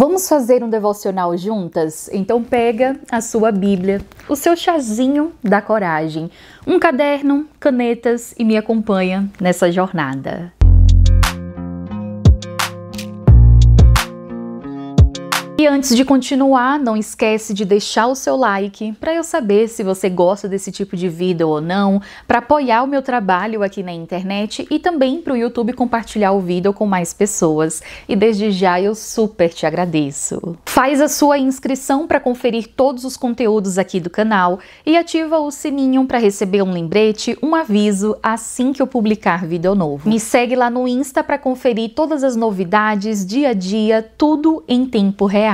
Vamos fazer um devocional juntas? Então pega a sua Bíblia, o seu chazinho da coragem, um caderno, canetas e me acompanha nessa jornada. E antes de continuar, não esquece de deixar o seu like para eu saber se você gosta desse tipo de vídeo ou não, para apoiar o meu trabalho aqui na internet e também para o YouTube compartilhar o vídeo com mais pessoas. E desde já eu super te agradeço. Faz a sua inscrição para conferir todos os conteúdos aqui do canal e ativa o sininho para receber um lembrete, um aviso assim que eu publicar vídeo novo. Me segue lá no Insta para conferir todas as novidades, dia a dia, tudo em tempo real.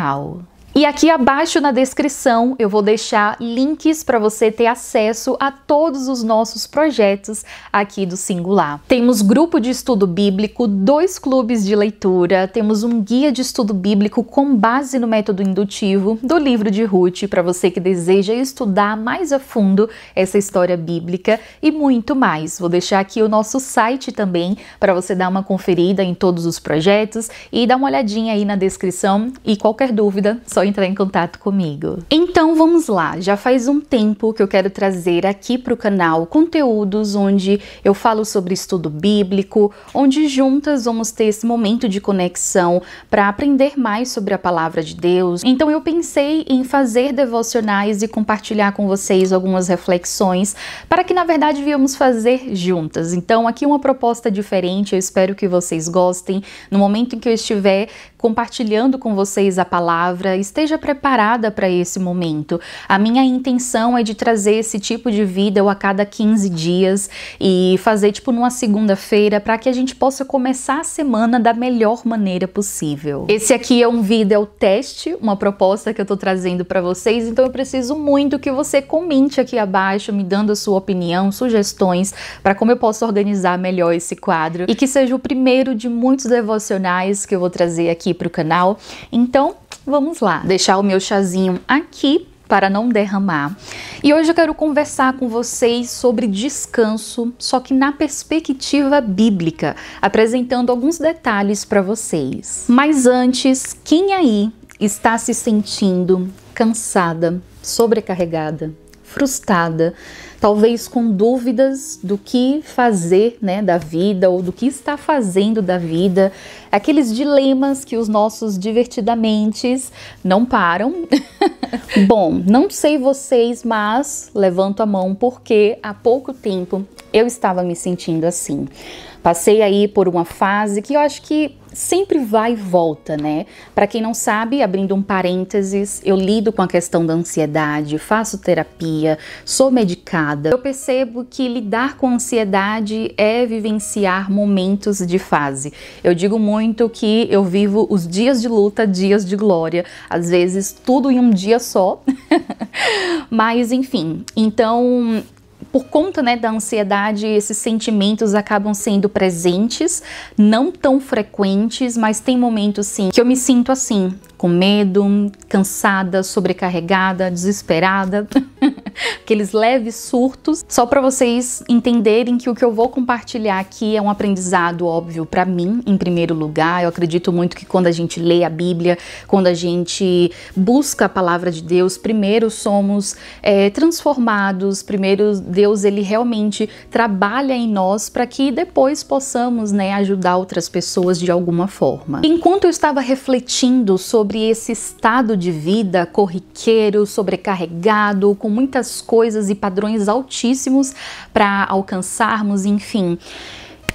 E aqui abaixo na descrição eu vou deixar links para você ter acesso a todos os nossos projetos aqui do Singular. Temos grupo de estudo bíblico, 2 clubes de leitura, temos um guia de estudo bíblico com base no método indutivo do livro de Ruth para você que deseja estudar mais a fundo essa história bíblica e muito mais. Vou deixar aqui o nosso site também para você dar uma conferida em todos os projetos e dar uma olhadinha aí na descrição e qualquer dúvida, só entrar em contato comigo. Então vamos lá, já faz um tempo que eu quero trazer aqui para o canal conteúdos onde eu falo sobre estudo bíblico, onde juntas vamos ter esse momento de conexão para aprender mais sobre a palavra de Deus. Então eu pensei em fazer devocionais e compartilhar com vocês algumas reflexões para que na verdade viemos fazer juntas. Então aqui uma proposta diferente, eu espero que vocês gostem. No momento em que eu estiver compartilhando com vocês a palavra, esteja preparada para esse momento. A minha intenção é de trazer esse tipo de vídeo a cada 15 dias e fazer tipo numa segunda-feira para que a gente possa começar a semana da melhor maneira possível. Esse aqui é um vídeo teste, uma proposta que eu tô trazendo para vocês, então eu preciso muito que você comente aqui abaixo, me dando a sua opinião, sugestões para como eu posso organizar melhor esse quadro e que seja o primeiro de muitos devocionais que eu vou trazer aqui para o canal. Então, vamos lá, deixar o meu chazinho aqui para não derramar. E hoje eu quero conversar com vocês sobre descanso, só que na perspectiva bíblica, apresentando alguns detalhes para vocês. Mas antes, quem aí está se sentindo cansada, sobrecarregada, frustrada, talvez com dúvidas do que fazer, né, da vida ou do que está fazendo da vida, aqueles dilemas que os nossos divertidamentes não param. Bom, não sei vocês, mas levanto a mão porque há pouco tempo eu estava me sentindo assim. Passei aí por uma fase que eu acho que sempre vai e volta, né? Para quem não sabe, abrindo um parênteses, eu lido com a questão da ansiedade, faço terapia, sou medicada. Eu percebo que lidar com ansiedade é vivenciar momentos de fase. Eu digo muito que eu vivo os dias de luta, dias de glória, às vezes tudo em um dia só. Mas enfim, então, por conta, né, da ansiedade, esses sentimentos acabam sendo presentes, não tão frequentes, mas tem momentos sim que eu me sinto assim, com medo, cansada, sobrecarregada, desesperada, aqueles leves surtos, só para vocês entenderem que o que eu vou compartilhar aqui é um aprendizado óbvio para mim, em primeiro lugar. Eu acredito muito que quando a gente lê a Bíblia, quando a gente busca a palavra de Deus, primeiro somos transformados, primeiro Deus ele realmente trabalha em nós para que depois possamos, né, ajudar outras pessoas de alguma forma. Enquanto eu estava refletindo sobre esse estado de vida corriqueiro, sobrecarregado, com muitas coisas e padrões altíssimos para alcançarmos, enfim,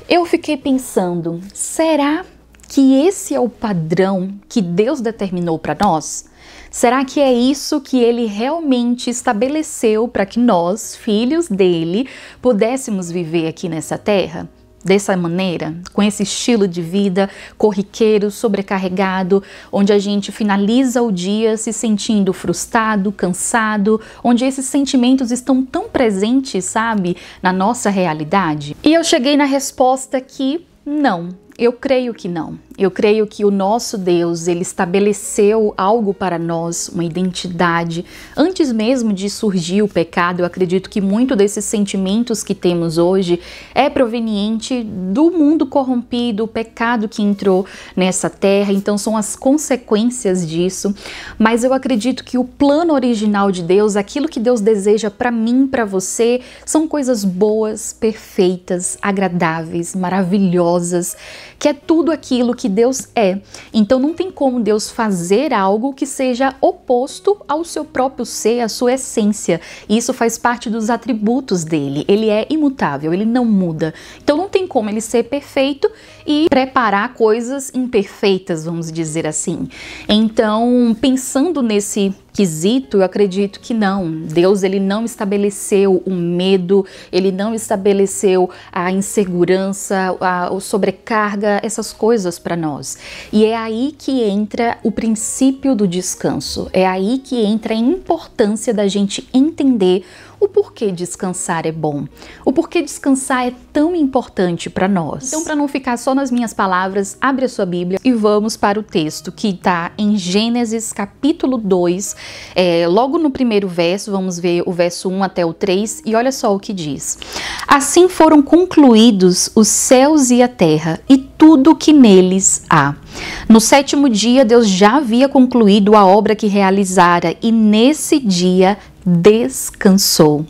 eu fiquei pensando, será que esse é o padrão que Deus determinou para nós? Será que é isso que ele realmente estabeleceu para que nós, filhos dele, pudéssemos viver aqui nessa terra? Dessa maneira, com esse estilo de vida corriqueiro, sobrecarregado, onde a gente finaliza o dia se sentindo frustrado, cansado, onde esses sentimentos estão tão presentes, sabe, na nossa realidade? E eu cheguei na resposta que não. Eu creio que não. Eu creio que o nosso Deus, ele estabeleceu algo para nós, uma identidade. Antes mesmo de surgir o pecado, eu acredito que muito desses sentimentos que temos hoje é proveniente do mundo corrompido, o pecado que entrou nessa terra, então são as consequências disso. Mas eu acredito que o plano original de Deus, aquilo que Deus deseja para mim, para você, são coisas boas, perfeitas, agradáveis, maravilhosas, que é tudo aquilo que Deus é. Então não tem como Deus fazer algo que seja oposto ao seu próprio ser, à sua essência. E isso faz parte dos atributos dele. Ele é imutável, ele não muda. Então não tem como ele ser perfeito e preparar coisas imperfeitas, vamos dizer assim. Então, pensando nesse quesito, eu acredito que não. Deus, ele não estabeleceu o medo, ele não estabeleceu a insegurança, a sobrecarga, essas coisas para nós. E é aí que entra o princípio do descanso. É aí que entra a importância da gente entender o porquê descansar é bom, o porquê descansar é tão importante para nós. Então, para não ficar só nas minhas palavras, abre a sua Bíblia e vamos para o texto que está em Gênesis capítulo 2, logo no primeiro verso, vamos ver o verso 1 até o 3, e olha só o que diz. Assim foram concluídos os céus e a terra e tudo que neles há. No 7º dia, Deus já havia concluído a obra que realizara e nesse dia descansou.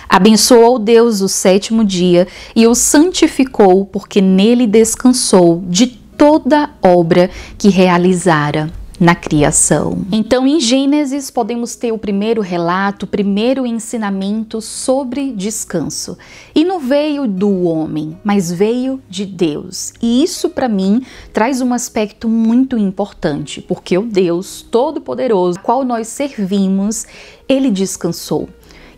Abençoou Deus o 7º dia e o santificou, porque nele descansou de toda obra que realizara na criação. Então, em Gênesis, podemos ter o primeiro relato, o primeiro ensinamento sobre descanso. E não veio do homem, mas veio de Deus. E isso, para mim, traz um aspecto muito importante, porque o Deus Todo-Poderoso, ao qual nós servimos, ele descansou.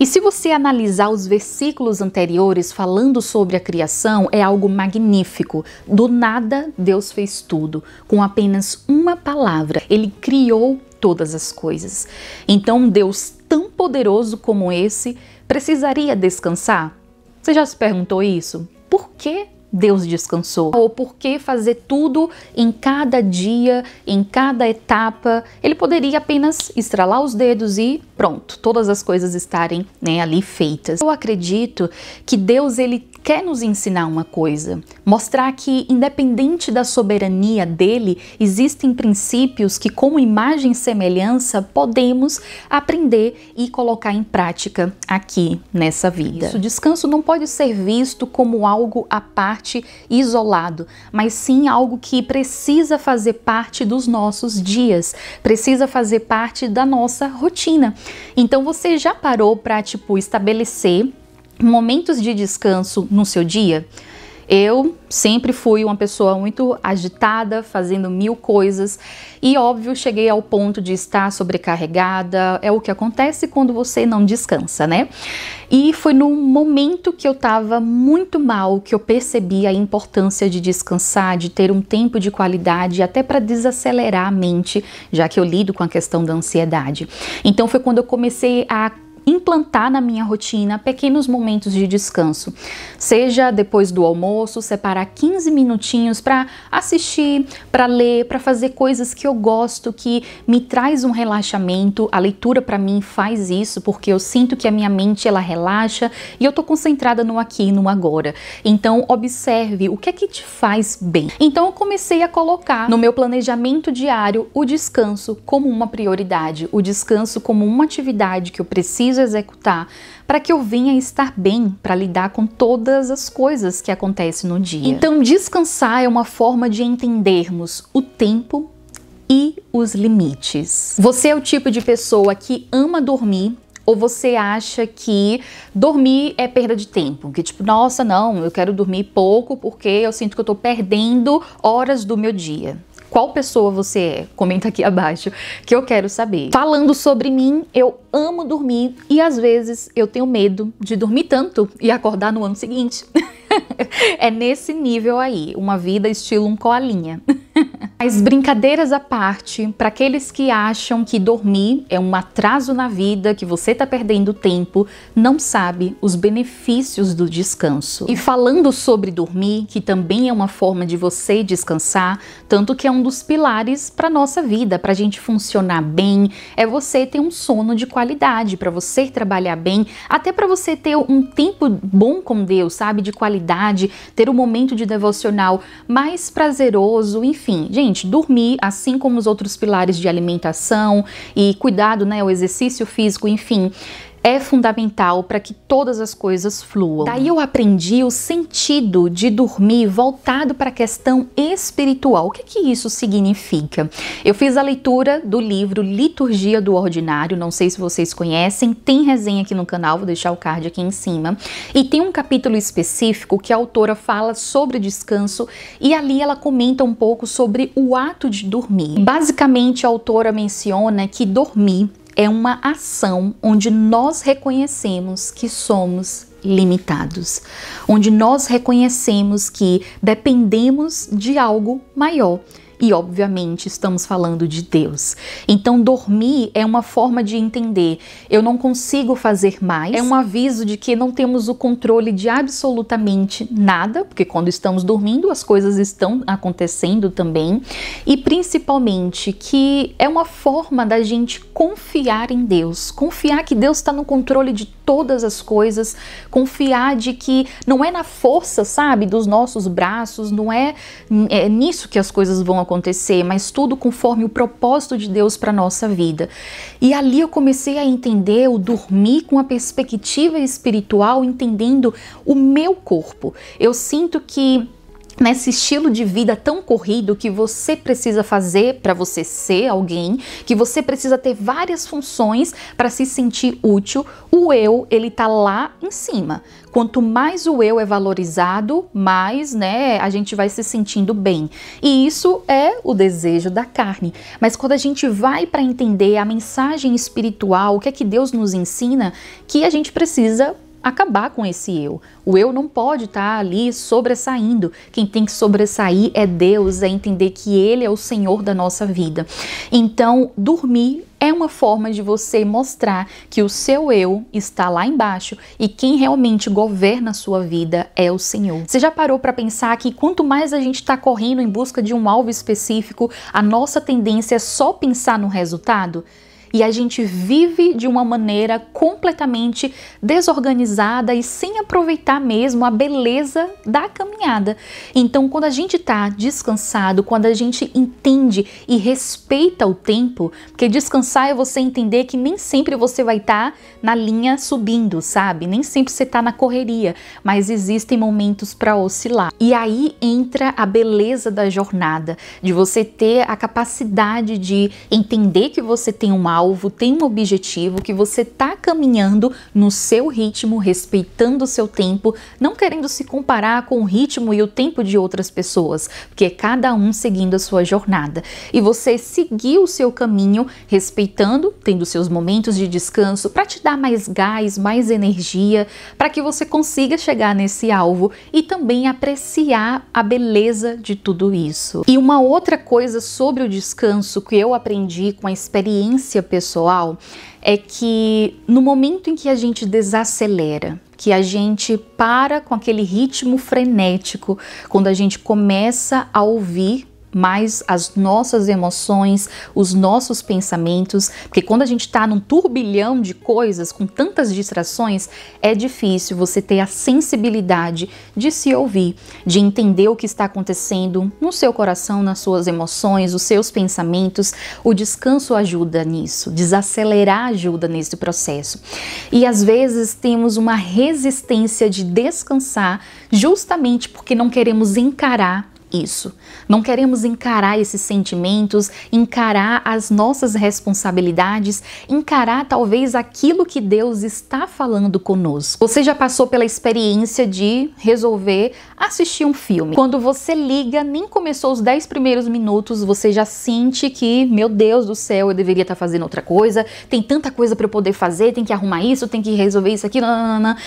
E se você analisar os versículos anteriores falando sobre a criação, é algo magnífico. Do nada, Deus fez tudo. Com apenas uma palavra, Ele criou todas as coisas. Então, um Deus tão poderoso como esse precisaria descansar? Você já se perguntou isso? Por que Deus descansou? Ou por que fazer tudo em cada dia, em cada etapa? Ele poderia apenas estralar os dedos e pronto, todas as coisas estarem, ali feitas. Eu acredito que Deus, ele quer nos ensinar uma coisa, mostrar que independente da soberania dele, existem princípios que como imagem e semelhança podemos aprender e colocar em prática aqui nessa vida. O descanso não pode ser visto como algo à parte, isolado, mas sim algo que precisa fazer parte dos nossos dias, precisa fazer parte da nossa rotina. Então você já parou para, estabelecer momentos de descanso no seu dia? Eu sempre fui uma pessoa muito agitada, fazendo mil coisas e, óbvio, cheguei ao ponto de estar sobrecarregada. É o que acontece quando você não descansa, né? E foi no momento que eu estava muito mal que eu percebi a importância de descansar, de ter um tempo de qualidade, até para desacelerar a mente, já que eu lido com a questão da ansiedade. Então foi quando eu comecei a implantar na minha rotina pequenos momentos de descanso, seja depois do almoço, separar 15 minutinhos para assistir, para ler, para fazer coisas que eu gosto, que me traz um relaxamento. A leitura para mim faz isso, porque eu sinto que a minha mente ela relaxa e eu tô concentrada no aqui e no agora. Então observe o que é que te faz bem. Então eu comecei a colocar no meu planejamento diário o descanso como uma prioridade, o descanso como uma atividade que eu preciso executar para que eu venha estar bem para lidar com todas as coisas que acontecem no dia. Então, descansar é uma forma de entendermos o tempo e os limites. Você é o tipo de pessoa que ama dormir ou você acha que dormir é perda de tempo? Que nossa, não, eu quero dormir pouco porque eu sinto que eu tô perdendo horas do meu dia. Qual pessoa você é? Comenta aqui abaixo que eu quero saber. Falando sobre mim, eu amo dormir e às vezes eu tenho medo de dormir tanto e acordar no ano seguinte. É nesse nível aí, uma vida estilo um koalinha. Mas brincadeiras à parte, para aqueles que acham que dormir é um atraso na vida, que você tá perdendo tempo, não sabe os benefícios do descanso. E falando sobre dormir, que também é uma forma de você descansar, tanto que é um dos pilares para nossa vida, para a gente funcionar bem, é você ter um sono de qualidade, para você trabalhar bem, até para você ter um tempo bom com Deus, sabe, de qualidade, ter um momento de devocional mais prazeroso, enfim. Gente, dormir, assim como os outros pilares de alimentação e cuidado, né, o exercício físico, enfim, é fundamental para que todas as coisas fluam. Daí eu aprendi o sentido de dormir voltado para a questão espiritual. O que isso significa? Eu fiz a leitura do livro Liturgia do Ordinário, não sei se vocês conhecem, tem resenha aqui no canal, vou deixar o card aqui em cima, e tem um capítulo específico que a autora fala sobre descanso e ali ela comenta um pouco sobre o ato de dormir. Basicamente, a autora menciona que dormir é uma ação onde nós reconhecemos que somos limitados, onde nós reconhecemos que dependemos de algo maior. E, obviamente, estamos falando de Deus. Então, dormir é uma forma de entender, eu não consigo fazer mais. É um aviso de que não temos o controle de absolutamente nada, porque quando estamos dormindo, as coisas estão acontecendo também. E, principalmente, que é uma forma da gente confiar em Deus. Confiar que Deus está no controle de todas as coisas. Confiar de que não é na força, sabe, dos nossos braços, não é nisso que as coisas vão acontecer, mas tudo conforme o propósito de Deus para nossa vida. E ali eu comecei a entender o dormir com a perspectiva espiritual, entendendo o meu corpo. Eu sinto que nesse estilo de vida tão corrido que você precisa fazer para você ser alguém, que você precisa ter várias funções para se sentir útil, o eu, ele tá lá em cima. Quanto mais o eu é valorizado, mais, né, a gente vai se sentindo bem. E isso é o desejo da carne. Mas quando a gente vai para entender a mensagem espiritual, o que é que Deus nos ensina, que a gente precisa acabar com esse eu. O eu não pode estar ali sobressaindo. Quem tem que sobressair é Deus, é entender que Ele é o Senhor da nossa vida. Então, dormir é uma forma de você mostrar que o seu eu está lá embaixo e quem realmente governa a sua vida é o Senhor. Você já parou para pensar que quanto mais a gente está correndo em busca de um alvo específico, a nossa tendência é só pensar no resultado? E a gente vive de uma maneira completamente desorganizada e sem aproveitar mesmo a beleza da caminhada. Então, quando a gente está descansado, quando a gente entende e respeita o tempo, porque descansar é você entender que nem sempre você vai estar na linha subindo, sabe? Nem sempre você está na correria, mas existem momentos para oscilar. E aí entra a beleza da jornada, de você ter a capacidade de entender que você tem um alvo, tem um objetivo, que você tá caminhando no seu ritmo, respeitando o seu tempo, não querendo se comparar com o ritmo e o tempo de outras pessoas, porque é cada um seguindo a sua jornada. E você seguir o seu caminho, respeitando, tendo seus momentos de descanso, para te dar mais gás, mais energia, para que você consiga chegar nesse alvo e também apreciar a beleza de tudo isso. E uma outra coisa sobre o descanso que eu aprendi com a experiência pessoal é que no momento em que a gente desacelera, que a gente para com aquele ritmo frenético, quando a gente começa a ouvir mais as nossas emoções, os nossos pensamentos, porque quando a gente está num turbilhão de coisas, com tantas distrações, é difícil você ter a sensibilidade de se ouvir, de entender o que está acontecendo no seu coração, nas suas emoções, os seus pensamentos. O descanso ajuda nisso, desacelerar ajuda nesse processo. E às vezes temos uma resistência de descansar justamente porque não queremos encarar isso. Não queremos encarar esses sentimentos, encarar as nossas responsabilidades, encarar talvez aquilo que Deus está falando conosco. Você já passou pela experiência de resolver assistir um filme? Quando você liga, nem começou os 10 primeiros minutos, você já sente que, meu Deus do céu, eu deveria estar fazendo outra coisa, tem tanta coisa para eu poder fazer, tem que arrumar isso, tem que resolver isso aqui, nananana.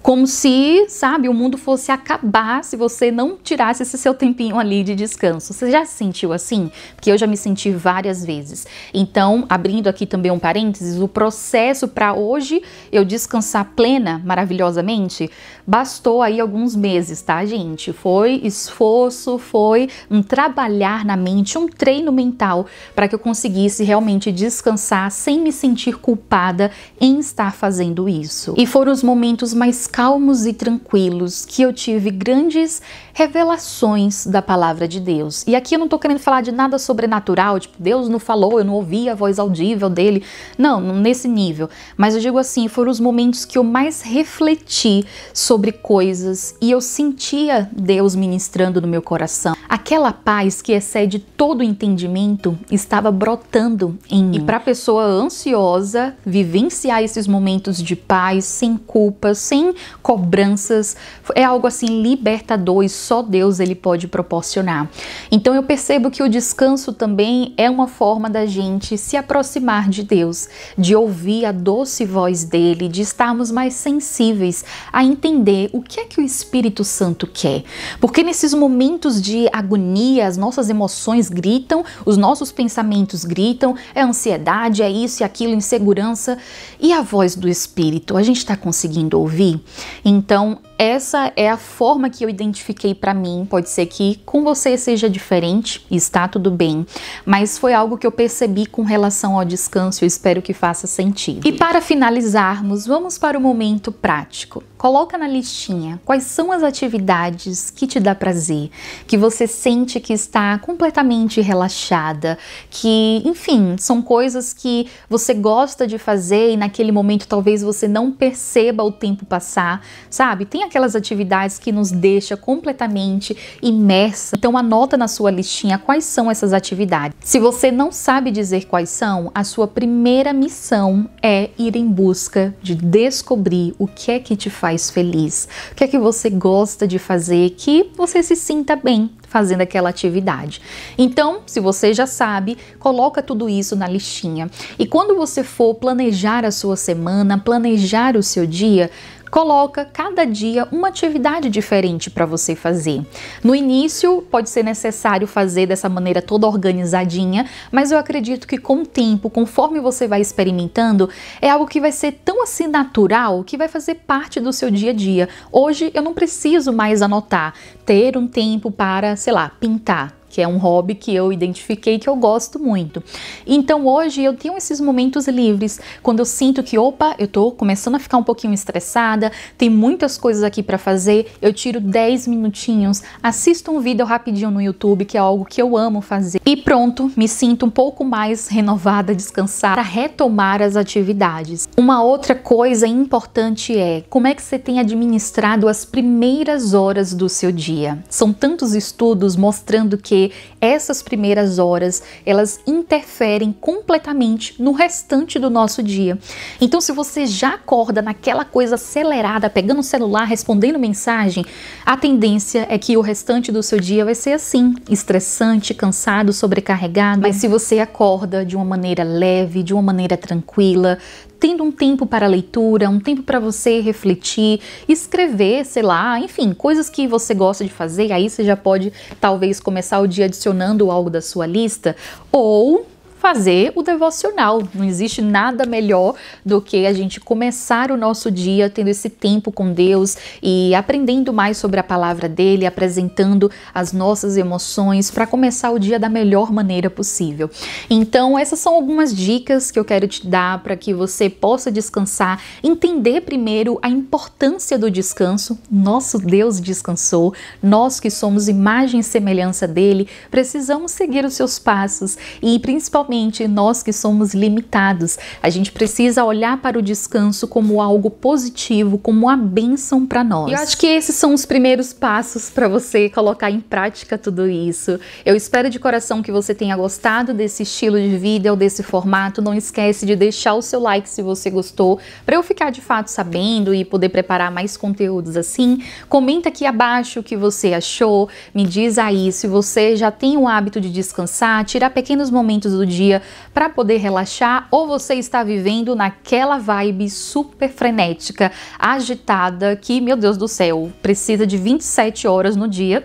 como se, sabe, o mundo fosse acabar se você não tirasse esse seu tempinho ali de descanso. Você já se sentiu assim? Porque eu já me senti várias vezes. Então, abrindo aqui também um parênteses, o processo para hoje eu descansar plena, maravilhosamente, bastou aí alguns meses, tá, gente? Foi esforço, foi um trabalhar na mente, um treino mental para que eu conseguisse realmente descansar sem me sentir culpada em estar fazendo isso. E foram os momentos mais calmos e tranquilos que eu tive grandes revelações da palavra de Deus. E aqui eu não tô querendo falar de nada sobrenatural, tipo, Deus não falou, eu não ouvi a voz audível dele. Não, nesse nível. Mas eu digo assim, foram os momentos que eu mais refleti sobre coisas e eu sentia Deus ministrando no meu coração. Aquela paz que excede todo o entendimento estava brotando em mim. E para a pessoa ansiosa, vivenciar esses momentos de paz, sem culpa, sem cobranças, é algo assim libertador e só Deus ele pode proporcionar. Então eu percebo que o descanso também é uma forma da gente se aproximar de Deus, de ouvir a doce voz dele, de estarmos mais sensíveis a entender o que é que o Espírito Santo quer. Porque nesses momentos de agonia, as nossas emoções gritam, os nossos pensamentos gritam, é ansiedade, é isso e aquilo, insegurança. E a voz do Espírito, a gente está conseguindo ouvir? Então, essa é a forma que eu identifiquei para mim. Pode ser que com você seja diferente, está tudo bem, mas foi algo que eu percebi com relação ao descanso, eu espero que faça sentido. E para finalizarmos, vamos para o momento prático. Coloca na listinha quais são as atividades que te dá prazer, que você sente que está completamente relaxada, que, enfim, são coisas que você gosta de fazer e naquele momento talvez você não perceba o tempo passar, sabe? Tem aquelas atividades que nos deixa completamente imersa. Então anota na sua listinha quais são essas atividades. Se você não sabe dizer quais são, a sua primeira missão é ir em busca de descobrir o que é que te faz feliz, o que é que você gosta de fazer, que você se sinta bem fazendo aquela atividade. Então, se você já sabe, coloca tudo isso na listinha. E quando você for planejar a sua semana, planejar o seu dia, coloca cada dia uma atividade diferente para você fazer. No início pode ser necessário fazer dessa maneira toda organizadinha, mas eu acredito que com o tempo, conforme você vai experimentando, é algo que vai ser tão assim natural que vai fazer parte do seu dia a dia. Hoje eu não preciso mais anotar, ter um tempo para, sei lá, pintar, que é um hobby que eu identifiquei que eu gosto muito. Então hoje eu tenho esses momentos livres, quando eu sinto que, opa, eu tô começando a ficar um pouquinho estressada, tem muitas coisas aqui para fazer, eu tiro 10 minutinhos, assisto um vídeo rapidinho no YouTube, que é algo que eu amo fazer, e pronto, me sinto um pouco mais renovada, descansada, para retomar as atividades. Uma outra coisa importante é, como é que você tem administrado as primeiras horas do seu dia? São tantos estudos mostrando que essas primeiras horas, elas interferem completamente no restante do nosso dia. Então, se você já acorda naquela coisa acelerada, pegando o celular, respondendo mensagem, a tendência é que o restante do seu dia vai ser assim, estressante, cansado, sobrecarregado. Mas se você acorda de uma maneira leve, de uma maneira tranquila, tendo um tempo para leitura, um tempo para você refletir, escrever, sei lá, enfim, coisas que você gosta de fazer, aí você já pode talvez começar o dia adicionando algo da sua lista, ou fazer o devocional. Não existe nada melhor do que a gente começar o nosso dia tendo esse tempo com Deus e aprendendo mais sobre a palavra dele, apresentando as nossas emoções para começar o dia da melhor maneira possível. Então, essas são algumas dicas que eu quero te dar para que você possa descansar, entender primeiro a importância do descanso. Nosso Deus descansou, nós que somos imagem e semelhança dele, precisamos seguir os seus passos e principalmente nós que somos limitados, a gente precisa olhar para o descanso como algo positivo, como uma bênção para nós. E eu acho que esses são os primeiros passos para você colocar em prática tudo isso. Eu espero de coração que você tenha gostado desse estilo de vídeo, desse formato. Não esquece de deixar o seu like se você gostou, para eu ficar de fato sabendo e poder preparar mais conteúdos assim. Comenta aqui abaixo o que você achou, me diz aí se você já tem o hábito de descansar, tirar pequenos momentos do dia dia para poder relaxar, ou você está vivendo naquela vibe super frenética, agitada, que, meu Deus do céu, precisa de 27 horas no dia.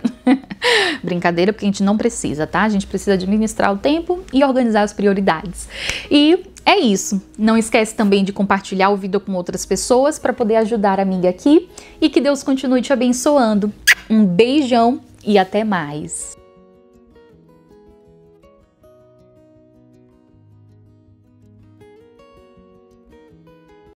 Brincadeira, porque a gente não precisa, tá? A gente precisa administrar o tempo e organizar as prioridades. E é isso. Não esquece também de compartilhar o vídeo com outras pessoas para poder ajudar a amiga aqui, e que Deus continue te abençoando. Um beijão e até mais!